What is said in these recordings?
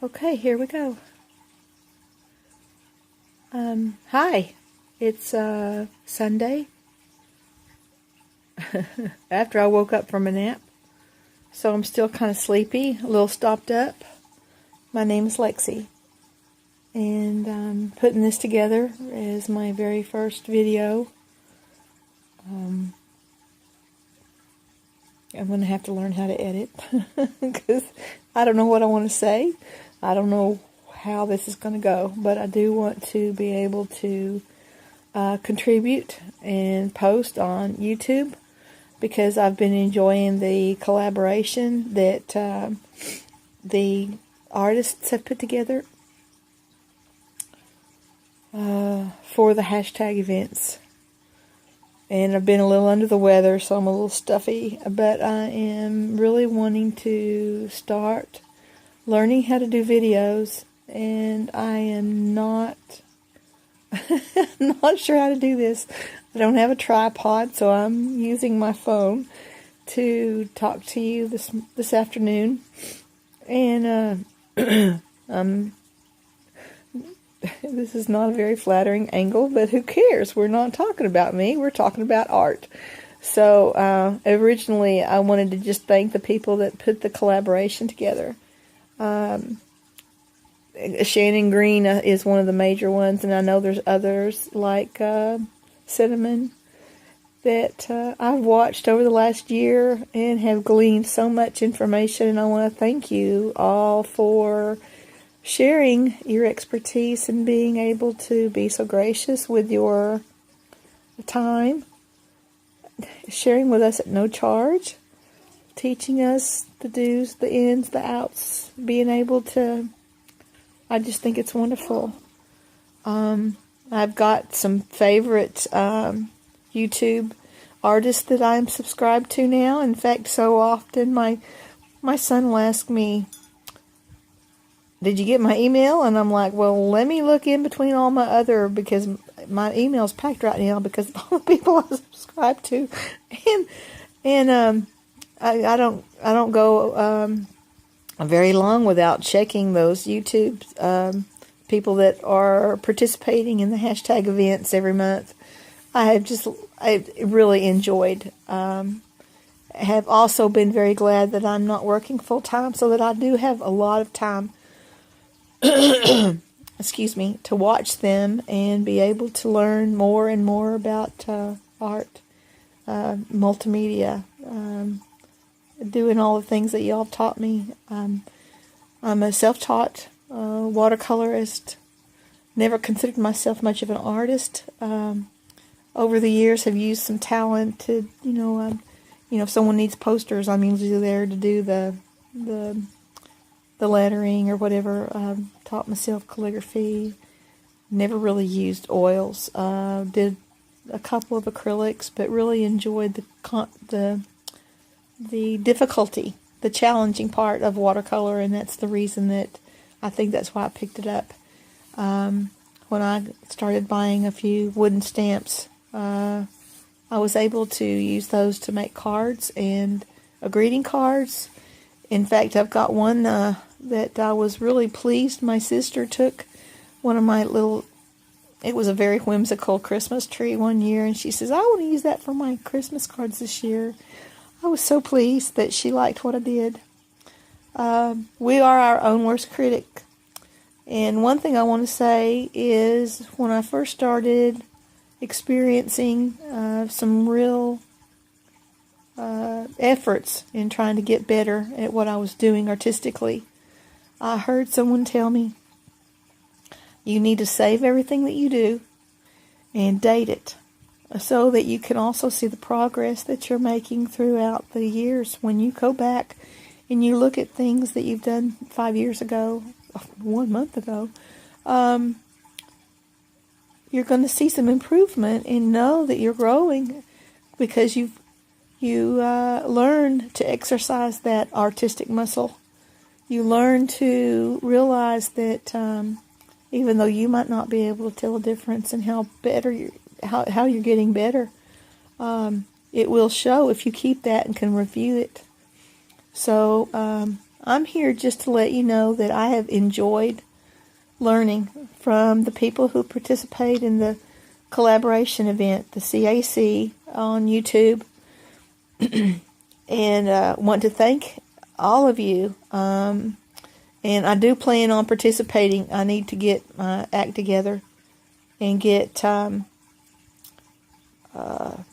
Okay, here we go. Hi. It's Sunday after I woke up from a nap. So I'm still kind of sleepy, a little stopped up. My name is Lexi. And I'm putting this together as my very first video. I'm going to have to learn how to edit because I don't know what I want to say. I don't know how this is going to go, but I do want to be able to contribute and post on YouTube because I've been enjoying the collaboration that the artists have put together for the hashtag events. And I've been a little under the weather, so I'm a little stuffy, but I am really wanting to start learning how to do videos, and I am not not sure how to do this. I don't have a tripod, so I'm using my phone to talk to you this afternoon. And this is not a very flattering angle, but who cares? We're not talking about me. We're talking about art. So originally, I wanted to just thank the people that put the collaboration together. Shannon Green is one of the major ones, and I know there's others like Cinnamon that I've watched over the last year and have gleaned so much information, and I want to thank you all for sharing your expertise and being able to be so gracious with your time, sharing with us at no charge, teaching us the do's, the ins, the outs, being able to, I just think it's wonderful. I've got some favorite YouTube artists that I'm subscribed to now. In fact, so often my son will ask me, did you get my email? And I'm like, well, let me look in between all my other, because my email's packed right now because of all the people I subscribe to. And I don't go very long without checking those YouTube people that are participating in the hashtag events every month. I really enjoyed. Have also been very glad that I'm not working full time, so that I do have a lot of time excuse me, to watch them and be able to learn more and more about art, multimedia, doing all the things that y'all taught me. I'm a self-taught watercolorist. Never considered myself much of an artist. Over the years, have used some talent to, if someone needs posters, I'm usually there to do the lettering or whatever. Taught myself calligraphy. Never really used oils. Did a couple of acrylics, but really enjoyed the difficulty, the challenging part of watercolor, and that's the reason that I think that's why I picked it up. When I started buying a few wooden stamps, I was able to use those to make cards and greeting cards. In fact, I've got one that I was really pleased. My sister took one of my it was a very whimsical Christmas tree one year, and she says, I want to use that for my Christmas cards this year. I was so pleased that she liked what I did. We are our own worst critic. And one thing I want to say is when I first started experiencing some real efforts in trying to get better at what I was doing artistically, I heard someone tell me, you need to save everything that you do and date it so that you can also see the progress that you're making throughout the years. When you go back and you look at things that you've done 5 years ago, 1 month ago, you're going to see some improvement and know that you're growing because you learn to exercise that artistic muscle. You learn to realize that even though you might not be able to tell a difference in how you're getting better, it will show if you keep that and can review it. So I'm here just to let you know that I have enjoyed learning from the people who participate in the collaboration event, the CAC on YouTube, and want to thank all of you. And I do plan on participating. I need to get my act together and get.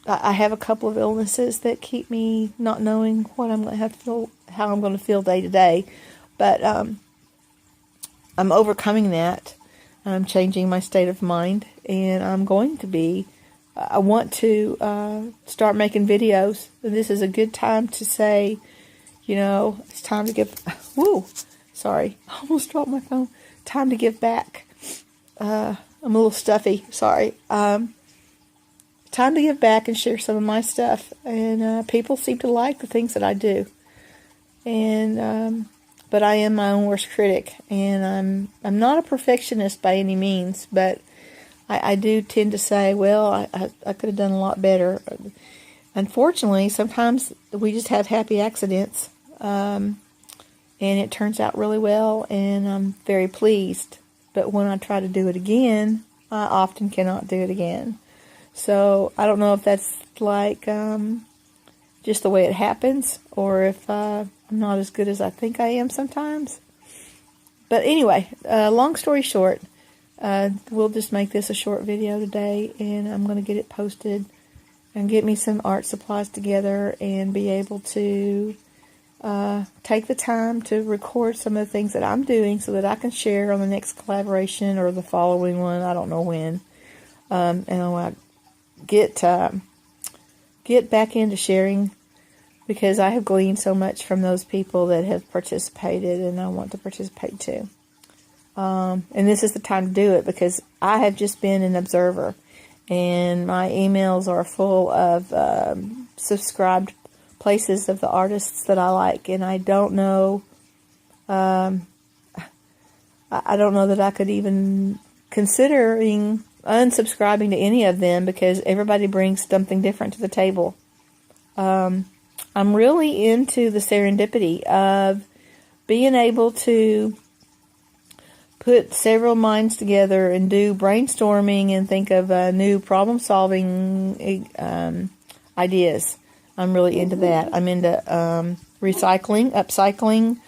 I have a couple of illnesses that keep me not knowing what I'm going to have to feel, how I'm going to feel day to day, but I'm overcoming that. I'm changing my state of mind, and I'm going to be. I want to start making videos. This is a good time to say, you know, it's time to give. Woo, sorry, I almost dropped my phone. Time to give back. I'm a little stuffy. Sorry. Time to give back and share some of my stuff, and people seem to like the things that I do. And but I am my own worst critic, and I'm not a perfectionist by any means, but I do tend to say, well, I could have done a lot better. Unfortunately, sometimes we just have happy accidents, and it turns out really well, and I'm very pleased. But when I try to do it again, I often cannot do it again. So I don't know if that's like just the way it happens, or if I'm not as good as I think I am sometimes. But anyway, long story short, we'll just make this a short video today, and I'm going to get it posted and get me some art supplies together and be able to take the time to record some of the things that I'm doing so that I can share on the next collaboration or the following one. I don't know when. And I'll get back into sharing, because I have gleaned so much from those people that have participated, and I want to participate too. And this is the time to do it, because I have just been an observer, and my emails are full of subscribed places of the artists that I like, and I don't know I don't know that I could even considering unsubscribing to any of them, because everybody brings something different to the table. I'm really into the serendipity of being able to put several minds together and do brainstorming and think of new problem-solving ideas. I'm really into that. I'm into recycling, upcycling,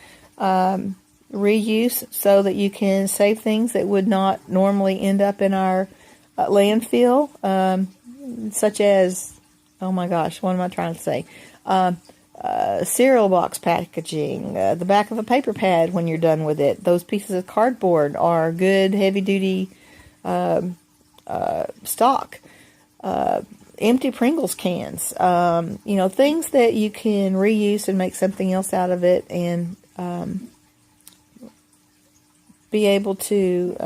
reuse, so that you can save things that would not normally end up in our landfill, such as, oh my gosh, what am I trying to say? Cereal box packaging, the back of a paper pad when you're done with it. Those pieces of cardboard are good, heavy-duty stock. Empty Pringles cans, you know, things that you can reuse and make something else out of it, and be able to,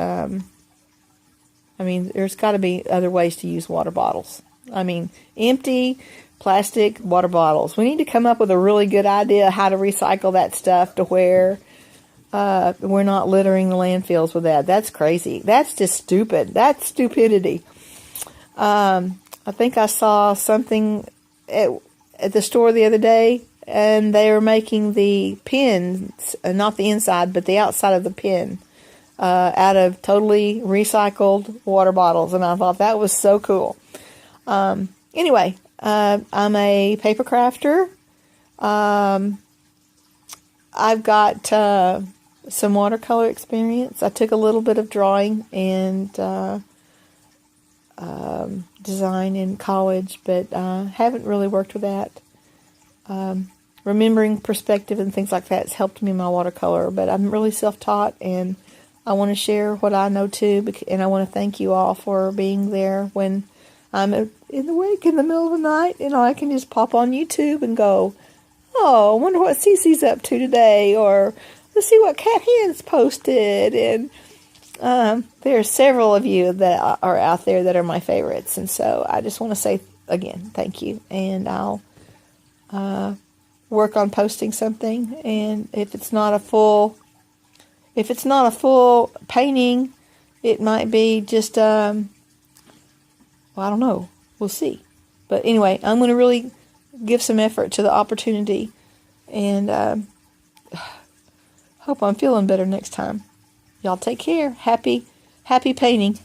I mean, there's got to be other ways to use water bottles. I mean, empty plastic water bottles. We need to come up with a really good idea how to recycle that stuff to where we're not littering the landfills with that. That's crazy. That's just stupid. That's stupidity. I think I saw something at the store the other day, and they were making the pins, not the inside, but the outside of the pin, out of totally recycled water bottles, and I thought that was so cool. Anyway, I'm a paper crafter. I've got some watercolor experience. I took a little bit of drawing and design in college, but haven't really worked with that. Remembering perspective and things like that has helped me in my watercolor, but I'm really self-taught, and I want to share what I know too, and I want to thank you all for being there when I'm awake in the middle of the night, and I can just pop on YouTube and go, oh, I wonder what Cece's up to today, or let's see what Cat Hen's posted, and there are several of you that are out there that are my favorites, and so I just want to say again, thank you, and I'll work on posting something, and if it's not a full painting, it might be just well, I don't know, we'll see. But anyway, I'm going to really give some effort to the opportunity, and Hope I'm feeling better next time. Y'all take care. Happy painting.